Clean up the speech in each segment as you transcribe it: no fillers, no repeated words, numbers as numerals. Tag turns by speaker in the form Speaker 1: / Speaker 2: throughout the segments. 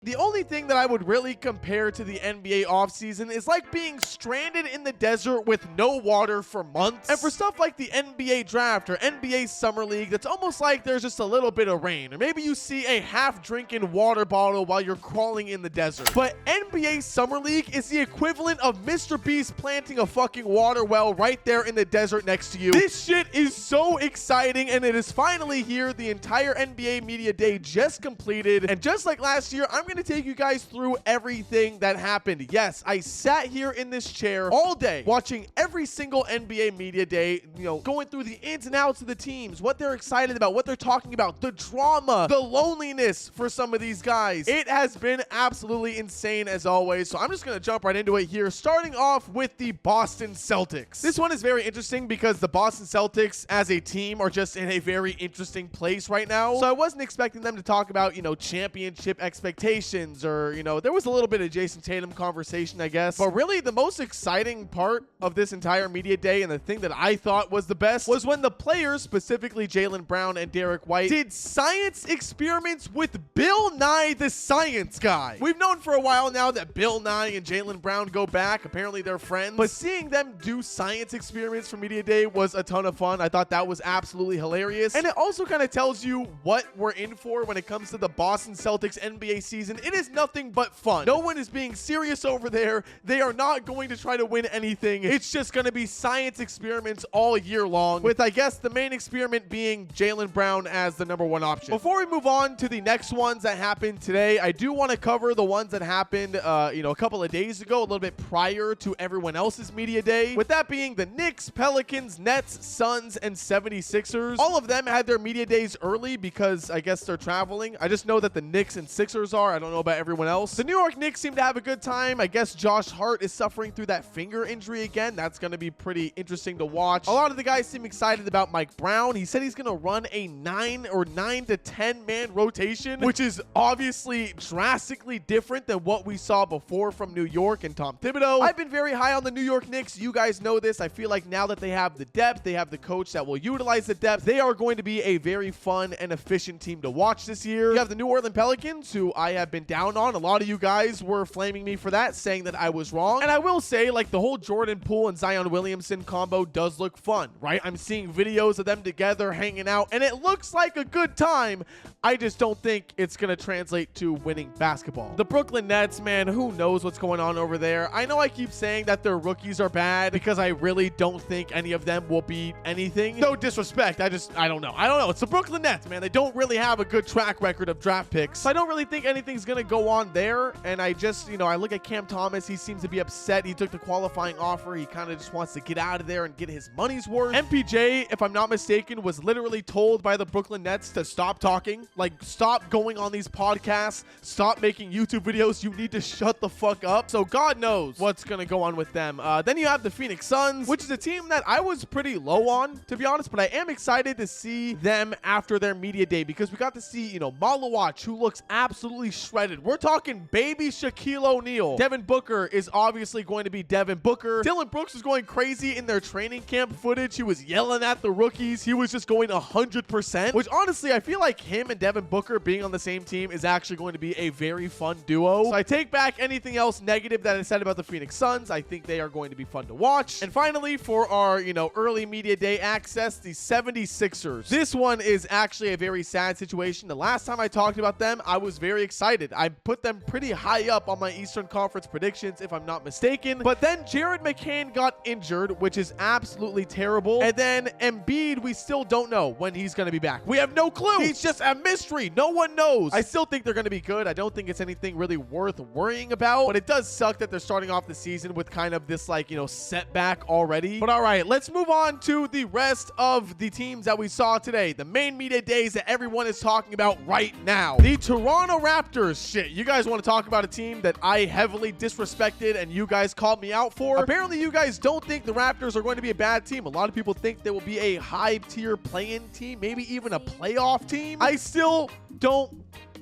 Speaker 1: The only thing that I would really compare to the NBA offseason is like being stranded in the desert with no water for months. And for stuff like the NBA draft or NBA summer league, it's almost like there's just a little bit of rain. Or maybe you see a half-drinking water bottle while you're crawling in the desert. But NBA summer league is the equivalent of Mr. Beast planting a fucking water well right there in the desert next to you. This shit is so exciting, and it is finally here. The entire NBA Media Day just completed. And just like last year, I'm going to take you guys through everything that happened. Yes, I sat here in this chair all day watching every single NBA Media Day, going through the ins and outs of the teams, what they're excited about, what they're talking about, the drama, the loneliness for some of these guys. It has been absolutely insane as always. So I'm just going to jump right into it here, starting off with the Boston Celtics. This one is very interesting because the Boston Celtics as a team are just in a very interesting place right now. So I wasn't expecting them to talk about, championship expectations or, there was a little bit of Jason Tatum conversation, I guess. But really the most exciting part of this entire media day and the thing that I thought was the best was when the players, specifically Jaylen Brown and Derek White, did science experiments with Bill Nye the Science Guy. We've known for a while now that Bill Nye and Jaylen Brown go back. Apparently they're friends. But seeing them do science experiments for media day was a ton of fun. I thought that was absolutely hilarious. And it also kind of tells you what we're in for when it comes to the Boston Celtics NBA season. It is nothing but fun. No one is being serious over there. They are not going to try to win anything. It's just going to be science experiments all year long, with I guess the main experiment being Jaylen Brown as the #1 option. Before we move on to the next ones that happened today, I do want to cover the ones that happened a couple of days ago, a little bit prior to everyone else's media day, with that being the Knicks, Pelicans, Nets, Suns, and 76ers. All of them had their media days early because I guess they're traveling. I just know that the Knicks and Sixers are. I don't know about everyone else. The New York Knicks seem to have a good time. I guess Josh Hart is suffering through that finger injury again. That's going to be pretty interesting to watch. A lot of the guys seem excited about Mike Brown. He said he's going to run a 9 to 10 man rotation, which is obviously drastically different than what we saw before from New York and Tom Thibodeau. I've been very high on the New York Knicks. You guys know this. I feel like now that they have the depth, they have the coach that will utilize the depth, they are going to be a very fun and efficient team to watch this year. You have the New Orleans Pelicans, who I have been down on. A lot of you guys were flaming me for that, saying that I was wrong. And I will say, like, the whole Jordan Poole and Zion Williamson combo does look fun, right? I'm seeing videos of them together hanging out, and it looks like a good time. I just don't think it's going to translate to winning basketball. The Brooklyn Nets, man, who knows what's going on over there? I know I keep saying that their rookies are bad because I really don't think any of them will be anything. No disrespect. I don't know. It's the Brooklyn Nets, man. They don't really have a good track record of draft picks. So I don't really think anything's going to go on there. And I just, I look at Cam Thomas. He seems to be upset. He took the qualifying offer. He kind of just wants to get out of there and get his money's worth. MPJ, if I'm not mistaken, was literally told by the Brooklyn Nets to stop talking. Like, stop going on these podcasts. Stop making YouTube videos. You need to shut the fuck up. So God knows what's going to go on with them. Then you have the Phoenix Suns, which is a team that I was pretty low on, to be honest, but I am excited to see them after their media day because we got to see, Malawach, who looks absolutely shredded. We're talking baby Shaquille O'Neal. Devin Booker is obviously going to be Devin Booker. Dylan Brooks was going crazy in their training camp footage. He was yelling at the rookies. He was just going 100%, which honestly, I feel like him and Devin Booker being on the same team is actually going to be a very fun duo. So I take back anything else negative that I said about the Phoenix Suns. I think they are going to be fun to watch. And finally, for our, early media day access, the 76ers. This one is actually a very sad situation. The last time I talked about them, I was very excited. I put them pretty high up on my Eastern Conference predictions, if I'm not mistaken. But then Jared McCann got injured, which is absolutely terrible. And then Embiid, we still don't know when he's going to be back. We have no clue. He's just a mystery. No one knows. I still think they're going to be good. I don't think it's anything really worth worrying about, but it does suck that they're starting off the season with kind of this setback already. But all right, let's move on to the rest of the teams that we saw today. The main media days that everyone is talking about right now. The Toronto Raptors. Shit, you guys want to talk about a team that I heavily disrespected and you guys called me out for? Apparently you guys don't think the Raptors are going to be a bad team. A lot of people think they will be a high tier play-in team, maybe even a playoff team. I still don't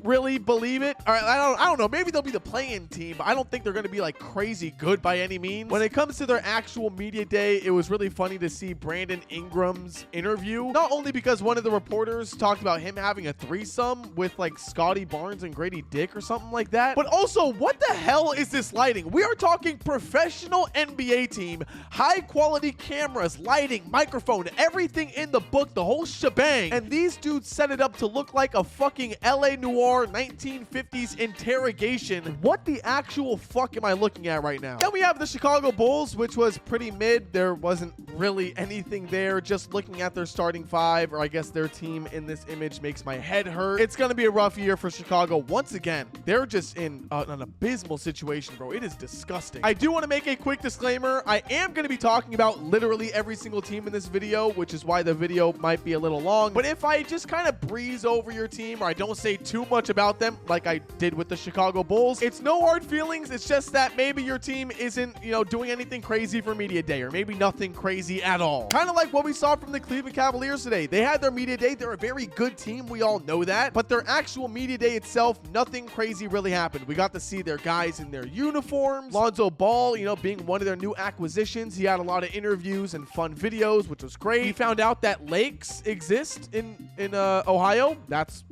Speaker 1: really believe it. All right, I don't know. Maybe they'll be the play-in team, but I don't think they're going to be like crazy good by any means. When it comes to their actual media day, it was really funny to see Brandon Ingram's interview. Not only because one of the reporters talked about him having a threesome with like Scotty Barnes and Grady Dick or something like that, but also what the hell is this lighting? We are talking professional NBA team, high quality cameras, lighting, microphone, everything in the book, the whole shebang. And these dudes set it up to look like a fucking LA Noire 1950s interrogation. What the actual fuck am I looking at right now? Then we have the Chicago Bulls, which was pretty mid. There wasn't really anything there. Just looking at their starting five, or I guess their team in this image, makes my head hurt. It's going to be a rough year for Chicago. Once again, they're just in an abysmal situation, bro. It is disgusting. I do want to make a quick disclaimer. I am going to be talking about literally every single team in this video, which is why the video might be a little long. But if I just kind of breeze over your team, or I don't say too much about them like I did with the Chicago Bulls, it's no hard feelings. It's just that maybe your team isn't, doing anything crazy for media day, or maybe nothing crazy at all. Kind of like what we saw from the Cleveland Cavaliers today. They had their media day. They're a very good team. We all know that. But their actual media day itself, nothing crazy really happened. We got to see their guys in their uniforms. Lonzo Ball, being one of their new acquisitions, he had a lot of interviews and fun videos, which was great. He found out that lakes exist in Ohio. That's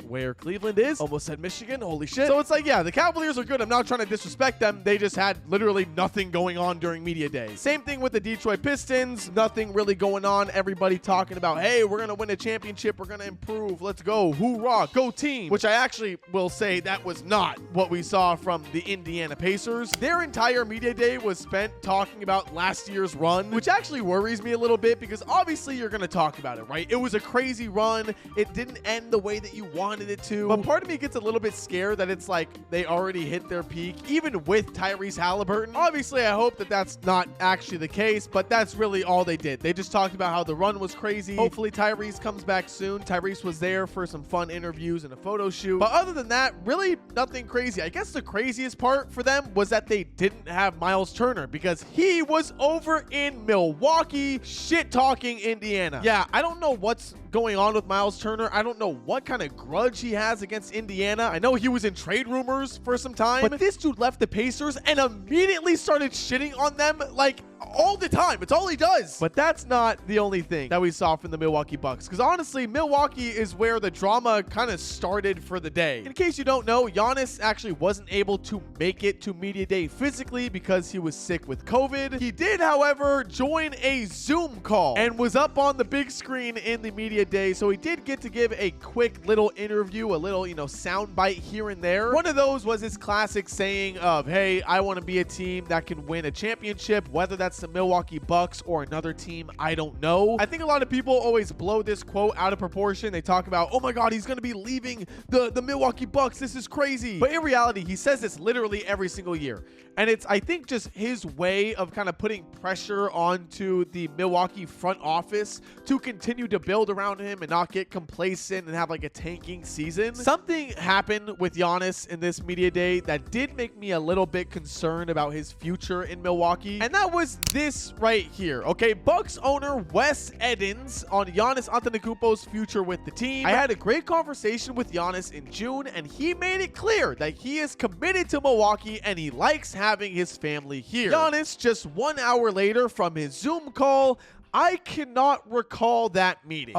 Speaker 1: where Cleveland is. Almost said Michigan. Holy shit. So it's like, yeah, the Cavaliers are good. I'm not trying to disrespect them. They just had literally nothing going on during media day. Same thing with the Detroit Pistons. Nothing really going on. Everybody talking about, hey, we're going to win a championship. We're going to improve. Let's go. Hoorah. Go team. Which I actually will say that was not what we saw from the Indiana Pacers. Their entire media day was spent talking about last year's run, which actually worries me a little bit because obviously you're going to talk about it, right? It was a crazy run. It didn't end the way that you wanted it to. But part of me gets a little bit scared that it's like they already hit their peak, even with Tyrese Halliburton. Obviously, I hope that that's not actually the case, but that's really all they did. They just talked about how the run was crazy. Hopefully, Tyrese comes back soon. Tyrese was there for some fun interviews and a photo shoot. But other than that, really nothing crazy. I guess the craziest part for them was that they didn't have Miles Turner because he was over in Milwaukee shit-talking Indiana. Yeah, I don't know what's going on with Miles Turner. I don't know what kind of grudge he has against Indiana. I know he was in trade rumors for some time, but this dude left the Pacers and immediately started shitting on them like all the time. It's all he does. But that's not the only thing that we saw from the Milwaukee Bucks, because honestly, Milwaukee is where the drama kind of started for the day. In case you don't know, Giannis actually wasn't able to make it to media day physically because he was sick with COVID. He did, however, join a Zoom call and was up on the big screen in the media day, so he did get to give a quick little interview, a little, sound bite here and there. One of those was his classic saying of, hey, I want to be a team that can win a championship, whether that's the Milwaukee Bucks or another team, I don't know. I think a lot of people always blow this quote out of proportion. They talk about, oh my God, he's going to be leaving the Milwaukee Bucks. This is crazy. But in reality, he says this literally every single year. And it's, I think, just his way of kind of putting pressure onto the Milwaukee front office to continue to build around him and not get complacent and have like a tanking season. Something happened with Giannis in this media day that did make me a little bit concerned about his future in Milwaukee. And that was this right here. Okay, Bucks owner Wes Edens on Giannis Antetokounmpo's future with the team. I had a great conversation with Giannis in June, and he made it clear that he is committed to Milwaukee and he likes having his family here. Giannis, just 1 hour later from his Zoom call, I cannot recall that meeting.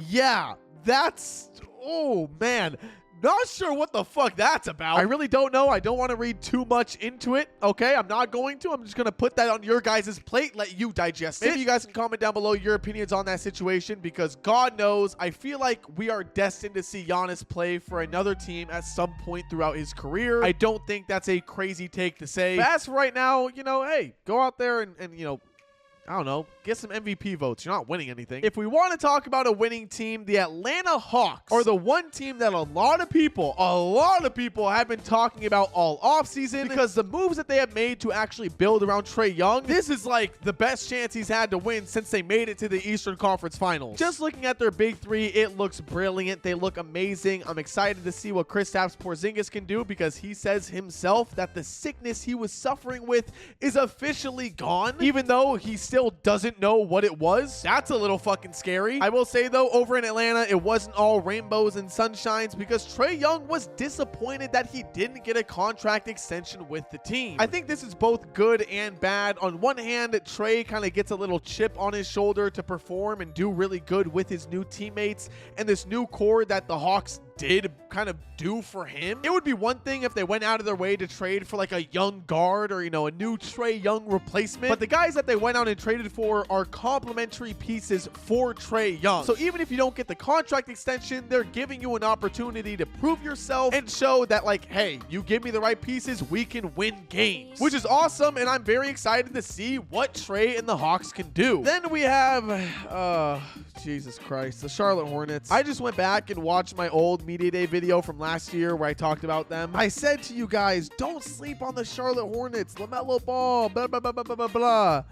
Speaker 1: Yeah, that's, oh man, not sure what the fuck that's about. I really don't know. I don't want to read too much into it. Okay, I'm not going to. I'm just going to put that on your guys' plate, let you digest it. Maybe you guys can comment down below your opinions on that situation, because God knows, I feel like we are destined to see Giannis play for another team at some point throughout his career. I don't think that's a crazy take to say. But as for right now, hey, go out there and I don't know, get some MVP votes. You're not winning anything. If we want to talk about a winning team, the Atlanta Hawks are the one team that a lot of people have been talking about all offseason, because the moves that they have made to actually build around Trae Young, this is like the best chance he's had to win since they made it to the Eastern Conference Finals. Just looking at their big three, it looks brilliant. They look amazing. I'm excited to see what Kristaps Porzingis can do, because he says himself that the sickness he was suffering with is officially gone, even though he's still doesn't know what it was. That's a little fucking scary. I will say though, over in Atlanta, it wasn't all rainbows and sunshines because Trae Young was disappointed that he didn't get a contract extension with the team. I think this is both good and bad. On one hand, Trae kind of gets a little chip on his shoulder to perform and do really good with his new teammates and this new core that the Hawks did kind of do for him. It would be one thing if they went out of their way to trade for like a young guard or, you know, a new Trae Young replacement. But the guys that they went out and traded for are complementary pieces for Trae Young. So even if you don't get the contract extension, they're giving you an opportunity to prove yourself and show that, like, hey, you give me the right pieces, we can win games, which is awesome. And I'm very excited to see what Trae and the Hawks can do. Then we have, Jesus Christ, the Charlotte Hornets. I just went back and watched my old Media Day video from last year where I talked about them. I said to you guys, don't sleep on the Charlotte Hornets. LaMelo Ball, blah, blah, blah, blah, blah, blah.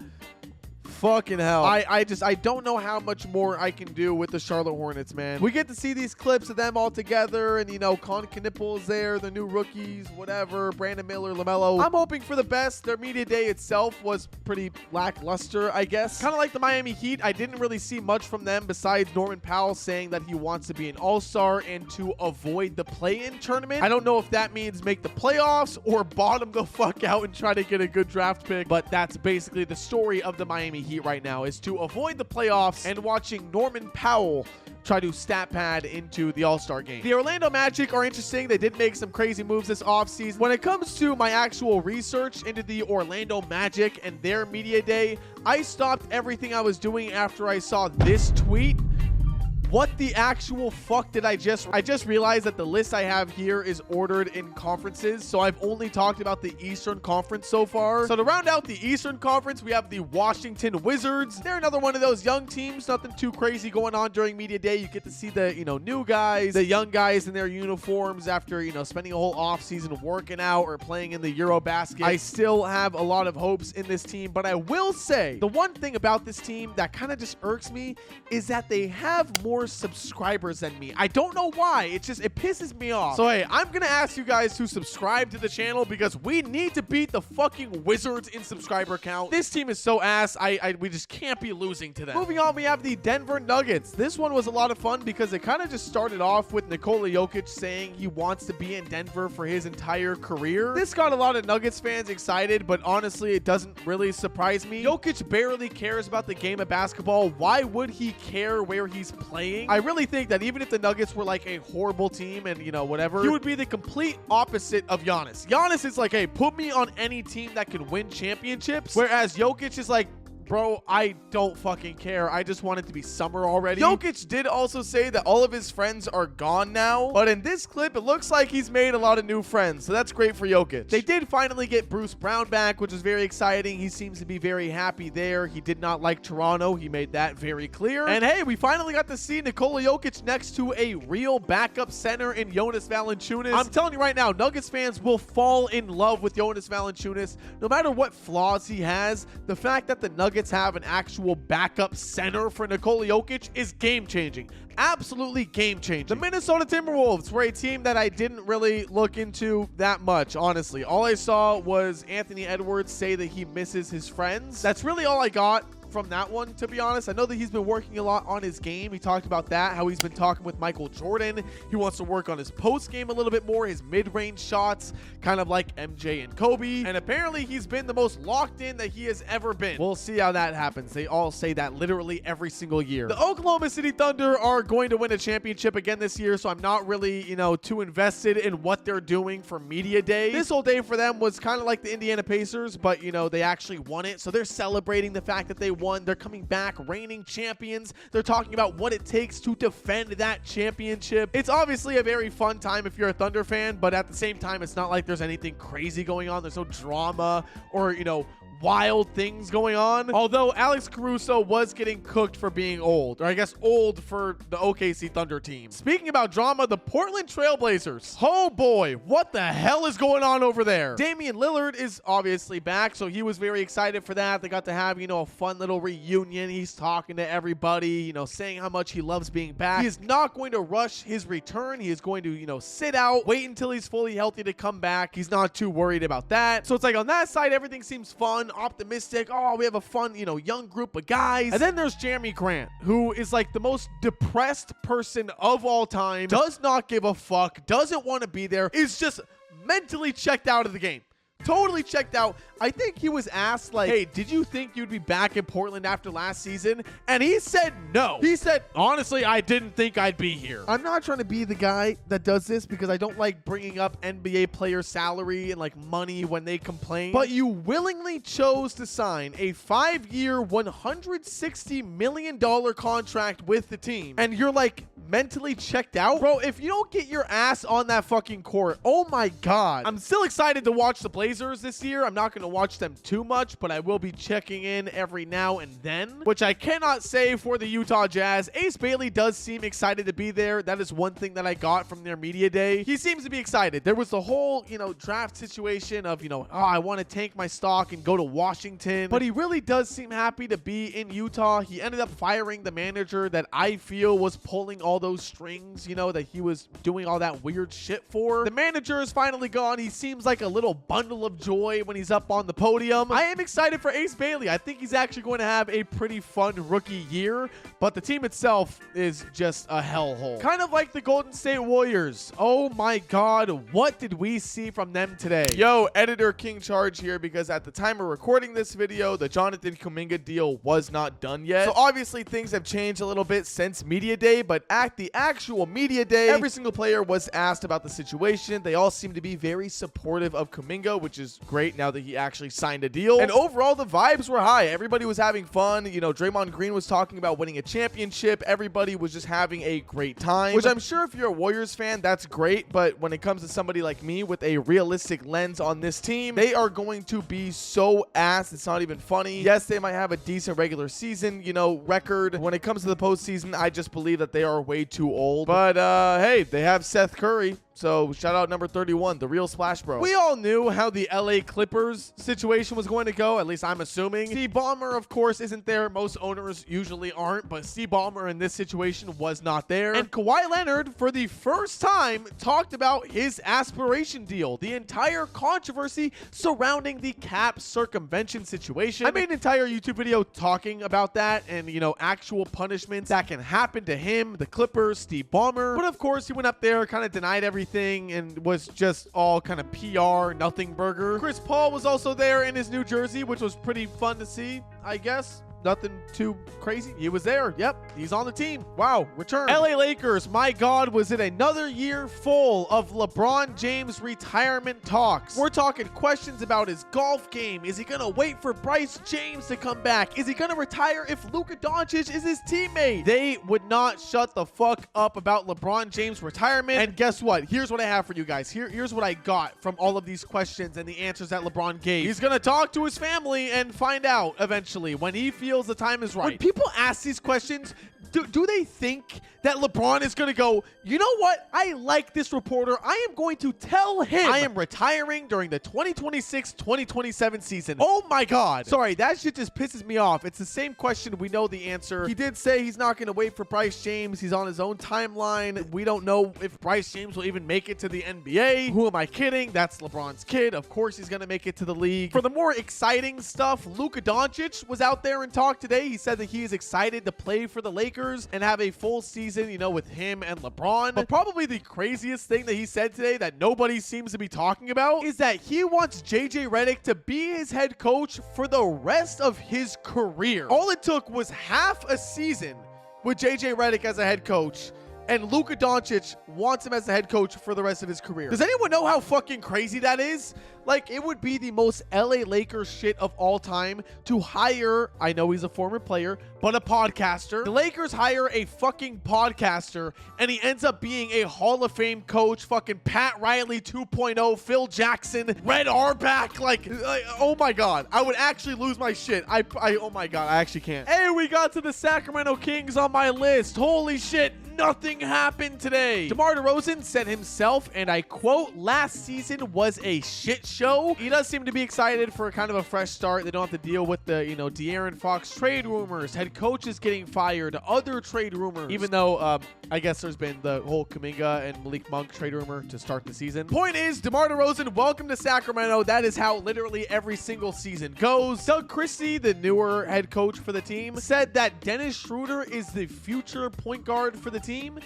Speaker 1: Fucking hell. I don't know how much more I can do with the Charlotte Hornets, man. We get to see these clips of them all together, and, you know, Con Knipple is there, the new rookies, whatever, Brandon Miller, LaMelo. I'm hoping for the best. Their media day itself was pretty lackluster, I guess. Kind of like the Miami Heat. I didn't really see much from them besides Norman Powell saying that he wants to be an all-star and to avoid the play-in tournament. I don't know if that means make the playoffs or bottom the fuck out and try to get a good draft pick, but that's basically the story of the Miami Heat right now, is to avoid the playoffs and watching Norman Powell try to stat pad into the All-Star game. The Orlando Magic are interesting. They did make some crazy moves this offseason. When it comes to my actual research into the Orlando Magic and their media day, I stopped everything I was doing after I saw this tweet. What the actual fuck did I just realized that the list I have here is ordered in conferences, so I've only talked about the Eastern Conference so far. So to round out the Eastern Conference, we have the Washington Wizards. They're another one of those young teams, nothing too crazy going on during media day. You get to see the, you know, new guys, the young guys in their uniforms after, you know, spending a whole offseason working out or playing in the Eurobasket. I still have a lot of hopes in this team, but I will say the one thing about this team that kind of just irks me is that they have more subscribers than me. I don't know why. It pisses me off. So hey, I'm gonna ask you guys to subscribe to the channel because we need to beat the fucking Wizards in subscriber count. This team is so ass. We just can't be losing to them. Moving on, we have the Denver Nuggets. This one was a lot of fun because it kind of just started off with Nikola Jokic saying he wants to be in Denver for his entire career. This got a lot of Nuggets fans excited, but honestly, it doesn't really surprise me. Jokic barely cares about the game of basketball. Why would he care where he's playing? I really think that even if the Nuggets were like a horrible team and, you know, whatever, he would be the complete opposite of Giannis. Giannis is like, hey, put me on any team that can win championships, whereas Jokic is like, bro, I don't fucking care. I just want it to be summer already. Jokic did also say that all of his friends are gone now, but in this clip, it looks like he's made a lot of new friends, so that's great for Jokic. They did finally get Bruce Brown back, which is very exciting. He seems to be very happy there. He did not like Toronto. He made that very clear. And hey, we finally got to see Nikola Jokic next to a real backup center in Jonas Valanciunas. I'm telling you right now, Nuggets fans will fall in love with Jonas Valanciunas. No matter what flaws he has, the fact that the Nuggets have an actual backup center for Nikola Jokic is game-changing. Absolutely game-changing. The Minnesota Timberwolves were a team that I didn't really look into that much, honestly. All I saw was Anthony Edwards say that he misses his friends. That's really all I got from that one, to be honest. I know that he's been working a lot on his game. He talked about that, how he's been talking with Michael Jordan. He wants to work on his post game a little bit more, his mid-range shots, kind of like MJ and Kobe. And apparently he's been the most locked in that he has ever been. We'll see how that happens. They all say that literally every single year. The Oklahoma City Thunder are going to win a championship again this year, so I'm not really, you know, too invested in what they're doing for media day. This whole day for them was kind of like the Indiana Pacers, but, you know, they actually won it. So they're celebrating the fact that they won. They're coming back reigning champions. They're talking about what it takes to defend that championship. It's obviously a very fun time if you're a Thunder fan, but at the same time, it's not like there's anything crazy going on. There's no drama or, you know, wild things going on. Although Alex Caruso was getting cooked for being old, or I guess old for the OKC Thunder team. Speaking about drama, the Portland Trailblazers. Oh boy, what the hell is going on over there? Damian Lillard is obviously back, so he was very excited for that. They got to have, you know, a fun little reunion. He's talking to everybody, you know, saying how much he loves being back. He is not going to rush his return. He is going to, you know, sit out, wait until he's fully healthy to come back. He's not too worried about that. So it's like on that side, everything seems fun. fun, optimistic. Oh, we have a fun, young group of guys. And then there's Jeremy Grant, who is like the most depressed person of all time, does not give a fuck, doesn't want to be there, is just mentally checked out of the game. Totally checked out. I think he was asked, like, hey, did you think you'd be back in Portland after last season? And he said no. He said, honestly, I didn't think I'd be here. I'm not trying to be the guy that does this because I don't like bringing up NBA player salary and like money when they complain. But you willingly chose to sign a 5-year, $160 million contract with the team. And you're like mentally checked out? Bro, if you don't get your ass on that fucking court, oh my God. I'm still excited to watch the Blazers this year. I'm not going to watch them too much, but I will be checking in every now and then, which I cannot say for the Utah Jazz. Ace Bailey does seem excited to be there. That is one thing that I got from their media day. He seems to be excited. There was the whole, draft situation of, oh, I want to tank my stock and go to Washington, but he really does seem happy to be in Utah. He ended up firing the manager that I feel was pulling all those strings, that he was doing all that weird shit for. The manager is finally gone. He seems like a little bundle of joy when he's up on the podium. I am excited for Ace Bailey. I think he's actually going to have a pretty fun rookie year, but the team itself is just a hellhole. Kind of like the Golden State Warriors. Oh my God, what did we see from them today? Yo, editor KingCharge here, because at the time of recording this video, the Jonathan Kuminga deal was not done yet. So obviously things have changed a little bit since media day, but at the actual media day, every single player was asked about the situation. They all seem to be very supportive of Kuminga, which is great now that he actually signed a deal. And overall, the vibes were high. Everybody was having fun. Draymond Green was talking about winning a championship. Everybody was just having a great time, which I'm sure if you're a Warriors fan, that's great. But when it comes to somebody like me with a realistic lens on this team, they are going to be so ass. It's not even funny. Yes, they might have a decent regular season, record. When it comes to the postseason, I just believe that they are way too old. But, hey, they have Seth Curry. So shout out number 31, the real Splash Bro. We all knew how the LA Clippers situation was going to go. At least I'm assuming. Steve Ballmer, of course, isn't there. Most owners usually aren't, but Steve Ballmer in this situation was not there. And Kawhi Leonard, for the first time, talked about his aspiration deal. The entire controversy surrounding the cap circumvention situation. I made an entire YouTube video talking about that and, actual punishments that can happen to him, the Clippers, Steve Ballmer. But of course, he went up there, kind of denied everything and was just all kind of PR, nothing burger. Chris Paul was also there in his new jersey, which was pretty fun to see, I guess. Nothing too crazy. He was there. Yep. He's on the team. Wow. Return. LA Lakers. My God, was it another year full of LeBron James retirement talks? We're talking questions about his golf game. Is he going to wait for Bryce James to come back? Is he going to retire if Luka Doncic is his teammate? They would not shut the fuck up about LeBron James retirement. And guess what? Here's what I have for you guys. Here's what I got from all of these questions and the answers that LeBron gave. He's going to talk to his family and find out eventually when he feels the time is right. When people ask these questions, do they think that LeBron is going to go, you know what? I like this reporter. I am going to tell him I am retiring during the 2026-2027 season. Oh my God. Sorry, that shit just pisses me off. It's the same question. We know the answer. He did say he's not going to wait for Bryce James. He's on his own timeline. We don't know if Bryce James will even make it to the NBA. Who am I kidding? That's LeBron's kid. Of course he's going to make it to the league. For the more exciting stuff, Luka Doncic was out there and talked today. He said that he is excited to play for the Lakers and have a full season, with him and LeBron. But probably the craziest thing that he said today that nobody seems to be talking about is that he wants JJ Redick to be his head coach for the rest of his career. All it took was half a season with JJ Redick as a head coach, and Luka Doncic wants him as the head coach for the rest of his career. Does anyone know how fucking crazy that is? Like, it would be the most LA Lakers shit of all time to hire, I know he's a former player, but a podcaster. The Lakers hire a fucking podcaster, and he ends up being a Hall of Fame coach, fucking Pat Riley 2.0, Phil Jackson, Red Auerbach. Like, oh my God. I would actually lose my shit. Oh my God, I actually can't. Hey, we got to the Sacramento Kings on my list. Holy shit. Nothing happened today. DeMar DeRozan said himself, and I quote, last season was a shit show. He does seem to be excited for kind of a fresh start. They don't have to deal with the, De'Aaron Fox trade rumors, head coaches getting fired, other trade rumors, even though I guess there's been the whole Kuminga and Malik Monk trade rumor to start the season. Point is, DeMar DeRozan, welcome to Sacramento. That is how literally every single season goes. Doug Christie, the newer head coach for the team, said that Dennis Schroeder is the future point guard for the team.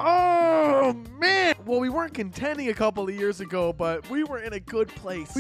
Speaker 1: Oh, man. Well, we weren't contending a couple of years ago, but we were in a good place.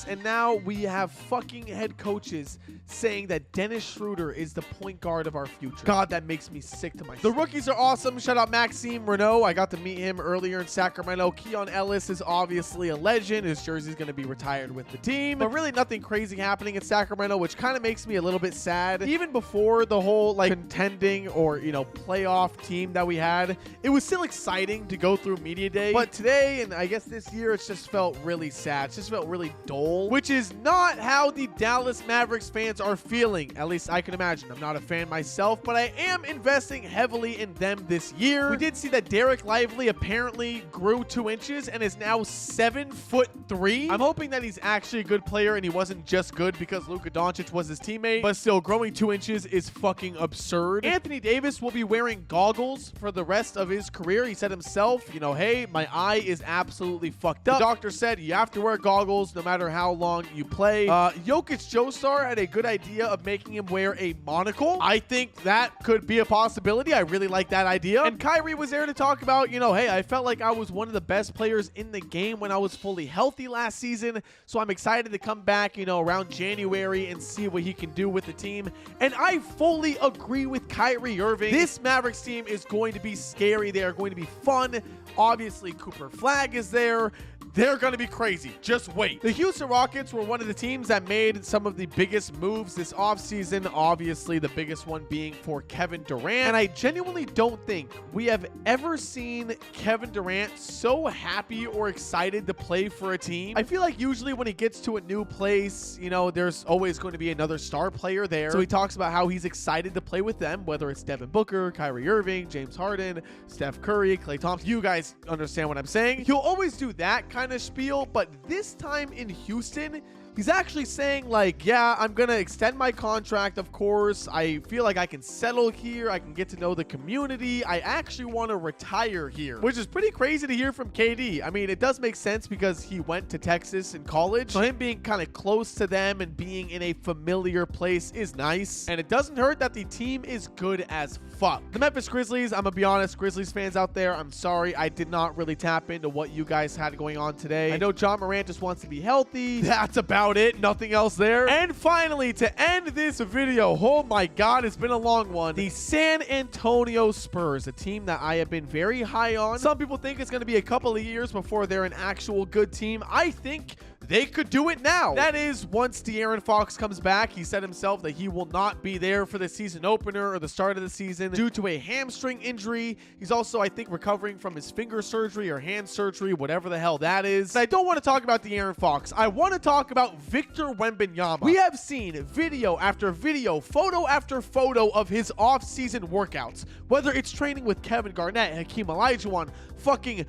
Speaker 1: And now we have fucking head coaches saying that Dennis Schroeder is the point guard of our future. God, that makes me sick to my stomach. The rookies are awesome. Shout out Maxime Renault. I got to meet him earlier in Sacramento. Keon Ellis is obviously a legend. His jersey's going to be retired with the team. But really nothing crazy happening in Sacramento, which kind of makes me a little bit sad. Even before the whole contending or, playoff team that we had, it was still exciting to go through media day. But today, and I guess this year, it's just felt really sad. It just felt really dull, which is not how the Dallas Mavericks fans are feeling. At least I can imagine. I'm not a fan myself, but I am investing heavily in them this year. We did see that Derek Lively apparently grew 2 inches and is now 7'3". I'm hoping that he's actually a good player and he wasn't just good because Luka Doncic was his teammate, but still, growing 2 inches is fucking absurd. Anthony Davis will be wearing goggles for the rest of his career. He said himself, hey, my eye is absolutely fucked up. The doctor said you have to wear goggles no matter how long you play. Jokic Joestar had a good idea of making him wear a monocle. I think that could be a possibility. I really like that idea. And Kyrie was there to talk about, hey, I felt like I was one of the best players in the game when I was fully healthy last season. So I'm excited to come back, around January and see what he can do with the team. And I fully agree with Kyrie Irving. This Mavericks team is going to be scary. They are going to be fun. Obviously, Cooper Flag is there. They're going to be crazy. Just wait. The Houston Rockets were one of the teams that made some of the biggest moves this offseason. Obviously, the biggest one being for Kevin Durant. And I genuinely don't think we have ever seen Kevin Durant so happy or excited to play for a team. I feel like usually when he gets to a new place, there's always going to be another star player there. So he talks about how he's excited to play with them, whether it's Devin Booker, Kyrie Irving, James Harden, Steph Curry, Klay Thompson. You guys understand what I'm saying. He'll always do that kind of spiel, but this time in Houston, he's actually saying yeah, I'm gonna extend my contract. Of course, I feel like I can settle here. I can get to know the community. I actually want to retire here, which is pretty crazy to hear from KD. I mean, it does make sense because he went to Texas in college, so him being kind of close to them and being in a familiar place is nice. And it doesn't hurt that the team is good as fuck. The Memphis Grizzlies, I'm gonna be honest, Grizzlies fans out there, I'm sorry, I did not really tap into what you guys had going on today. I know John Morant just wants to be healthy. That's about it. Nothing else there. And finally, to end this video, oh my god, it's been a long one, the San Antonio Spurs, a team that I have been very high on. Some people think it's going to be a couple of years before they're an actual good team. I think they could do it now. That is, once De'Aaron Fox comes back. He said himself that he will not be there for the season opener or the start of the season due to a hamstring injury. He's also, I think, recovering from his finger surgery or hand surgery, whatever the hell that is. I don't want to talk about De'Aaron Fox. I want to talk about Victor Wembanyama. We have seen video after video, photo after photo of his off-season workouts, whether it's training with Kevin Garnett, Hakeem Olajuwon, fucking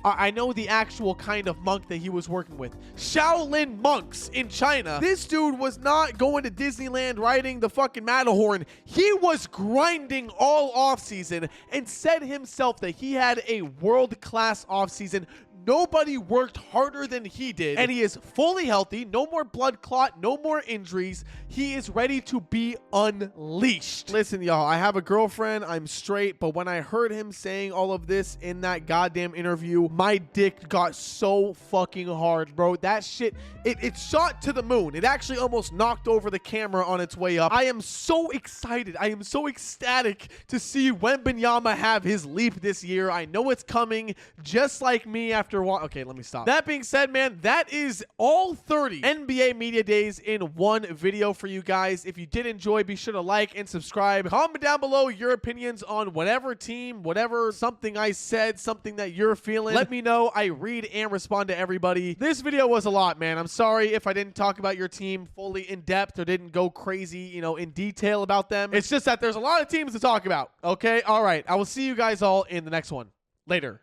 Speaker 1: I know the actual kind of monk that he was working with. Shaolin monks in China. This dude was not going to Disneyland riding the fucking Matterhorn. He was grinding all offseason and said himself that he had a world-class offseason. Nobody worked harder than he did, and he is fully healthy. No more blood clot, no more injuries. He is ready to be unleashed. Listen, y'all, I have a girlfriend. I'm straight, but when I heard him saying all of this in that goddamn interview, my dick got so fucking hard, bro. That shit, it shot to the moon. It actually almost knocked over the camera on its way up. I am so excited. I am so ecstatic to see Wembanyama have his leap this year. I know it's coming, just like me after okay, let me stop. That being said, man, that is all 30 NBA media days in one video for you guys. If you did enjoy, be sure to like and subscribe. Comment down below your opinions on whatever team, whatever something I said, something that you're feeling. Let me know. I read and respond to everybody. This video was a lot, man. I'm sorry if I didn't talk about your team fully in depth or didn't go crazy, in detail about them. It's just that there's a lot of teams to talk about. Okay? All right. I will see you guys all in the next one. Later.